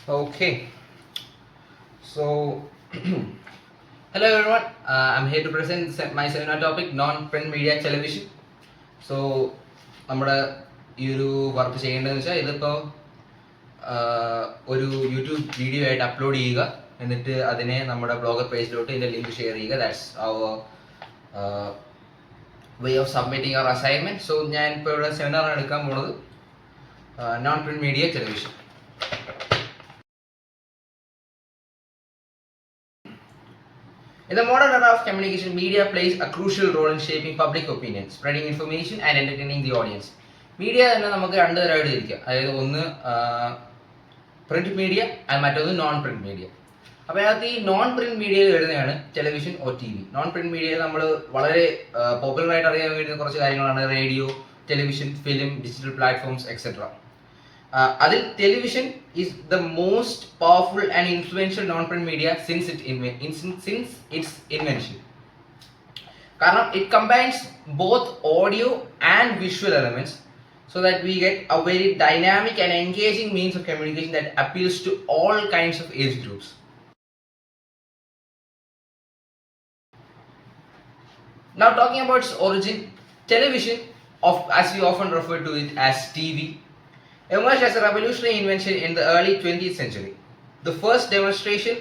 Okay, so hello everyone. I'm here to present my seminar topic non-print media television. So നമ്മുടെ ഈ ഒരു work ചെയ്യേണ്ടതെന്ന് വെച്ചാൽ ഇതിപ്പോൾ ഒരു യൂട്യൂബ് വീഡിയോ ആയിട്ട് അപ്ലോഡ് ചെയ്യുക, എന്നിട്ട് അതിനെ നമ്മുടെ ബ്ലോഗർ പേജിലോട്ട് ഇതിൻ്റെ ലിങ്ക് ഷെയർ ചെയ്യുക. That's our way of submitting our assignment. So ഞാൻ ഇപ്പോൾ ഇവിടെ സെമിനാറാണ് എടുക്കാൻ പോകുന്നത്, non print media television. In the modern era of communication, media plays a crucial role in shaping public opinion, spreading information and entertaining the audience. Media തന്നെ നമുക്ക് രണ്ട് തരമായിട്ട് തിരിക്കാം. അതായത് ഒന്ന് പ്രിന്റ് മീഡിയ മറ്റൊന്ന് നോൺ പ്രിന്റ് മീഡിയ. അപ്പോൾ അതിനകത്ത് ഈ നോൺ പ്രിന്റ് മീഡിയയിൽ വരുന്നതാണ് television or T V. Non print മീഡിയയിൽ നമ്മൾ വളരെ പോപ്പുലറായിട്ട് അറിയാൻ വേണ്ടുന്ന കുറച്ച് കാര്യങ്ങളാണ് radio, television, film, digital platforms etcetera. അതിൽ television is the most powerful and influential non print media since its invention. കാരണം it combines both audio and visual elements so that we get a very dynamic and engaging means of communication that appeals to all kinds of age groups. Now talking about its origin, television, as we often refer to it as TV, emerged as a revolutionary invention in the early 20th century. The first demonstration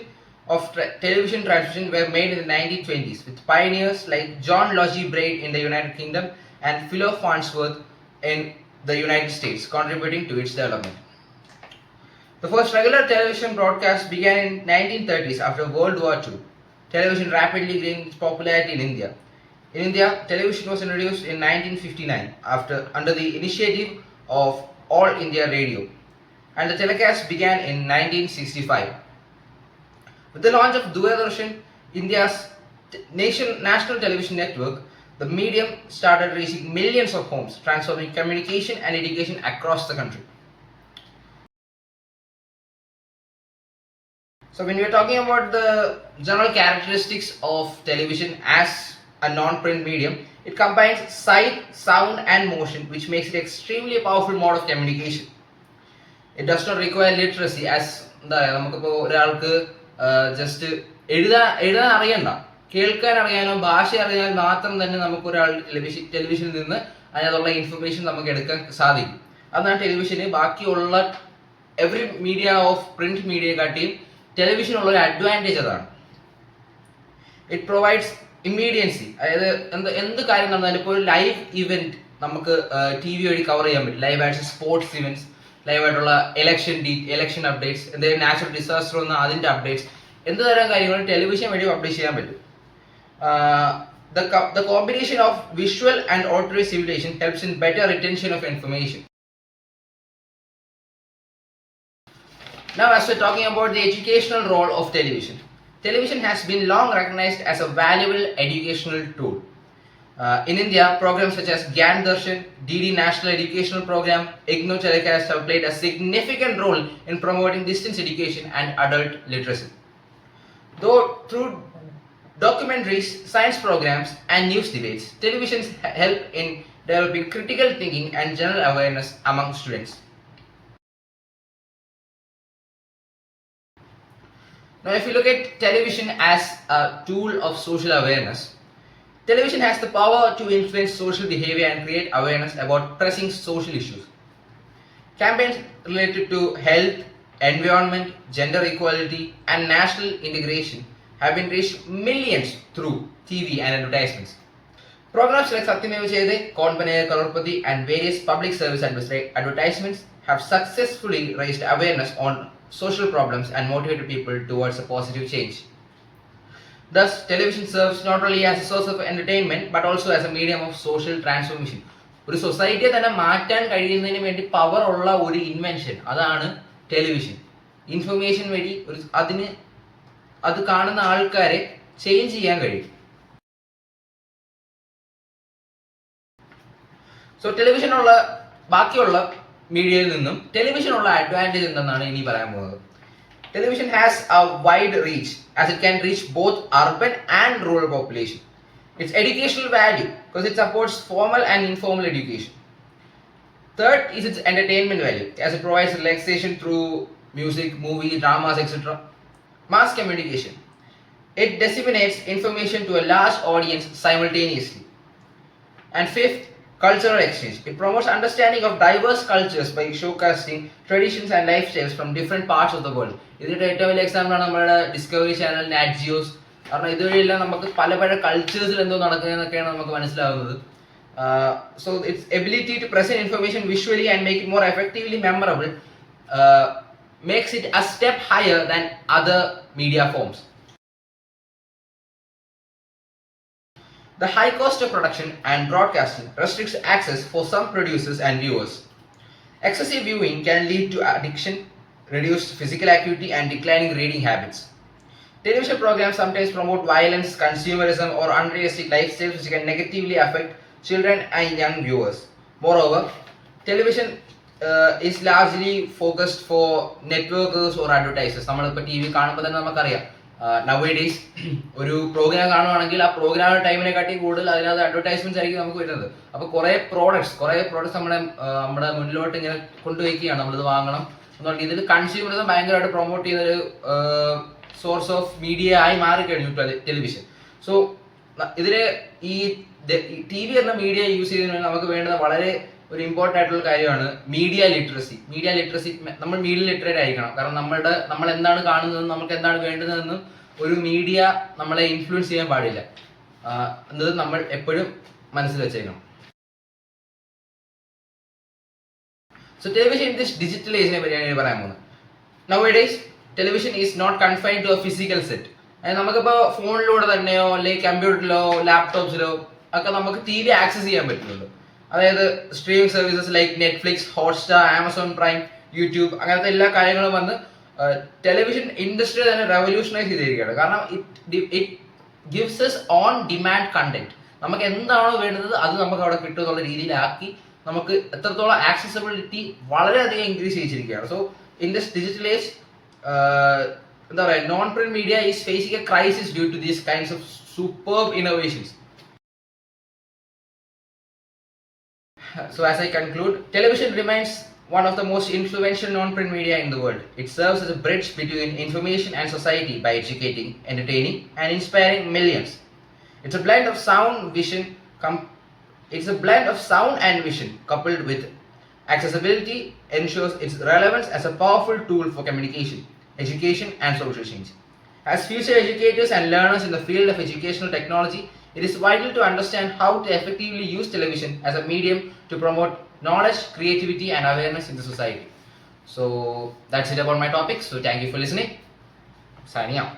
of television transmission were made in the 1920s with pioneers like John Logie Braid in the United Kingdom and Philo Farnsworth in the United States, contributing to its development. The first regular television broadcast began in 1930s after World War II. Television rapidly gained its popularity in India. In India, television was introduced in 1959 under the initiative of All India Radio, and the telecast began in 1965. With the launch of Doordarshan, India's national television network, the medium started reaching millions of homes, transforming communication and education across the country. So when we are talking about the general characteristics of television as a non-print medium, it combines sight, sound and motion, which makes it extremely powerful mode of communication. It does not require literacy, as നമുക്കിപ്പോൾ ഒരാൾക്ക് just എഴുതാൻ അറിയണ്ട, കേൾക്കാൻ അറിയാനോ ഭാഷ അറിയാൻ മാത്രം തന്നെ നമുക്ക് ഒരാൾ ടെലിവിഷനിൽ നിന്ന് അതിനകത്തുള്ള ഇൻഫർമേഷൻ നമുക്ക് എടുക്കാൻ സാധിക്കും. അതാണ് ടെലിവിഷന് ബാക്കിയുള്ള എവറി മീഡിയ ഓഫ് പ്രിന്റ് മീഡിയയെ കാട്ടിയും ടെലിവിഷനുള്ള ഒരു അഡ്വാൻറ്റേജ് അതാണ്. It provides immediacy. അതായത് എന്ത് കാര്യം നടന്നാലും ഇപ്പോൾ ഒരു ലൈവ് ഇവന്റ് നമുക്ക് ടി വി വഴി കവർ ചെയ്യാൻ പറ്റും. ലൈവ് ആയിട്ട് സ്പോർട്സ് ഇവന്റ്സ്, ലൈവായിട്ടുള്ള ഇലക്ഷൻ അപ്ഡേറ്റ്സ്, എന്തെങ്കിലും നാച്ചുറൽ ഡിസാസ്റ്റർ വന്ന അതിൻ്റെ അപ്ഡേറ്റ്സ്, എന്ത് തരം കാര്യങ്ങളും ടെലിവിഷൻ വഴി പബ്ലിഷ് ചെയ്യാൻ പറ്റും. The combination of visual and auditory stimulation helps in better retention of information. Now, as we're talking about the educational role of television, television has been long recognized as a valuable educational tool. In India, programs such as Gyan Darshan, DD National Educational Program, IGNOU Telecast have played a significant role in promoting distance education and adult literacy. Though through documentaries, science programs and news debates, televisions help in developing critical thinking and general awareness among students. Now, if you look at television as a tool of social awareness, television has the power to influence social behavior and create awareness about pressing social issues. Campaigns related to health, environment, gender equality, and national integration have been reached millions through TV and advertisements. Programs like Satyameva Jayate, Kaun Banega Crorepati, and various public service advertisements have successfully raised awareness on social problems and motivated people towards a positive change. Thus, television serves not only as a source of entertainment but also as a medium of social transformation. ഒരു സൊസൈറ്റിയെ തന്നെ മാറ്റാൻ കഴിയുന്നതിന് വേണ്ടി power ഉള്ള ഒരു invention അതാണ് television. Information വഴി അത് കാണുന്ന ആൾക്കാരെ ചേഞ്ച് ചെയ്യാൻ കഴിയും. സോ ടെലിവിഷനുള്ള ബാക്കിയുള്ള മീഡിയയിൽ നിന്നും ടെലിവിഷനുള്ള അഡ്വാൻറ്റേജ് എന്തെന്നാണ് ഇനി പറയാൻ പോകുന്നത്. Television has a wide reach as it can reach both urban and rural population. Its educational value because it supports formal and informal education. Third is its entertainment value as it provides relaxation through music, movie, dramas, etc. Mass communication. It disseminates information to a large audience simultaneously. And fifth, cultural exchange. It promotes understanding of diverse cultures by showcasing traditions and lifestyles from different parts of the world. ഇതിന്റെ ഏറ്റവും വലിയ example ആണ് നമ്മുടെ discovery channel നാറ്റ് ജിയോസ്. കാരണം ഇതുവഴിയെല്ലാം നമുക്ക് പല പല കൾച്ചേഴ്സിൽ എന്തോ നടക്കുന്നതെന്നൊക്കെയാണ് നമുക്ക് മനസ്സിലാവുന്നത്. So its ability to present information visually and make it more effectively memorable makes it a step higher than other media forms. The high cost of production and broadcasting restricts access for some producers and viewers. Excessive viewing can lead to addiction, reduced physical activity, and declining reading habits. Television programs sometimes promote violence, consumerism, or unrealistic lifestyles which can negatively affect children and young viewers. Moreover, television is largely focused for networkers or advertisers. നമ്മളിപ്പോൾ T V കാണുമ്പോൾ തന്നെ നമുക്കറിയാം നൗഡേയ്സ് ഒരു programme കാണുവാണെങ്കിൽ ആ പ്രോഗ്രാമിന്റെ ടൈമിനെക്കാട്ടി കൂടുതൽ അതിനകത്ത് advertisements ആയിരിക്കും നമുക്ക് വരുന്നത്. അപ്പോൾ കുറേ പ്രോഡക്ട്സ് നമ്മുടെ മുന്നിലോട്ട് ഇങ്ങനെ കൊണ്ടുവയ്ക്കുകയാണ്, നമ്മളിത് വാങ്ങണം എന്നുള്ളത്. ഇതിൽ കൺസ്യൂമറിസം ഭയങ്കരമായിട്ട് പ്രൊമോട്ട് ചെയ്യുന്നൊരു സോഴ്സ് ഓഫ് മീഡിയ ആയി മാറിക്കഴിഞ്ഞു ടെലിവിഷൻ. സോ ഇതില് ഈ ടി വി എന്ന മീഡിയ യൂസ് ചെയ്യുന്നതിന് നമുക്ക് വേണ്ടത് വളരെ ഒരു ഇമ്പോർട്ടൻ്റ് ആയിട്ടുള്ള കാര്യമാണ് മീഡിയ ലിറ്ററസി. നമ്മൾ മീഡിയ ലിറ്ററേറ്റ് ആയിരിക്കണം. കാരണം നമ്മൾ എന്താണ് കാണുന്നതെന്നും നമുക്ക് എന്താണ് വേണ്ടുന്നതെന്നും ഒരു മീഡിയ നമ്മളെ ഇൻഫ്ലുവൻസ് ചെയ്യാൻ പാടില്ല എന്നത് നമ്മൾ എപ്പോഴും മനസ്സിൽ വെച്ചേക്കണം. So television in this digital ഏജിനെ പറ്റിയാണ് പറയാൻ പോകുന്നത്. Nowadays television is not confined to a physical set. നമുക്കിപ്പോൾ ഫോണിലൂടെ തന്നെയോ അല്ലെങ്കിൽ കമ്പ്യൂട്ടറിലോ ലാപ്ടോപ്സിലോ ഒക്കെ നമുക്ക് ടി വി ആക്സസ് ചെയ്യാൻ പറ്റുന്നുണ്ട്. അതായത് streaming services like Netflix, Hotstar, Amazon prime, YouTube അങ്ങനത്തെ എല്ലാ കാര്യങ്ങളും വന്ന് ടെലിവിഷൻ ഇൻഡസ്ട്രി തന്നെ റെവല്യൂഷനൈസ് ചെയ്തിരിക്കുകയാണ്. കാരണം it gives us on demand content. നമുക്ക് എന്താണോ വേണ്ടത് അത് നമുക്ക് അവിടെ കിട്ടും എന്നുള്ള രീതിയിലാക്കി നമുക്ക് എത്രത്തോളം ആക്സസിബിലിറ്റി വളരെയധികം ഇൻക്രീസ് ചെയ്തിരിക്കുകയാണ്. So in this digital age എന്താ പറയുക, non print media is facing a crisis due to these kinds of superb innovations. So as I conclude, television remains one of the most influential non-print media in the world. It serves as a bridge between information and society by educating, entertaining, and inspiring millions. It's a blend of sound and vision coupled with accessibility ensures its relevance as a powerful tool for communication, education, and social change. As future educators and learners in the field of educational technology, it is vital to understand how to effectively use television as a medium to promote knowledge, creativity, and awareness in the society. So that's it about my topic. So thank you for listening. Signing out.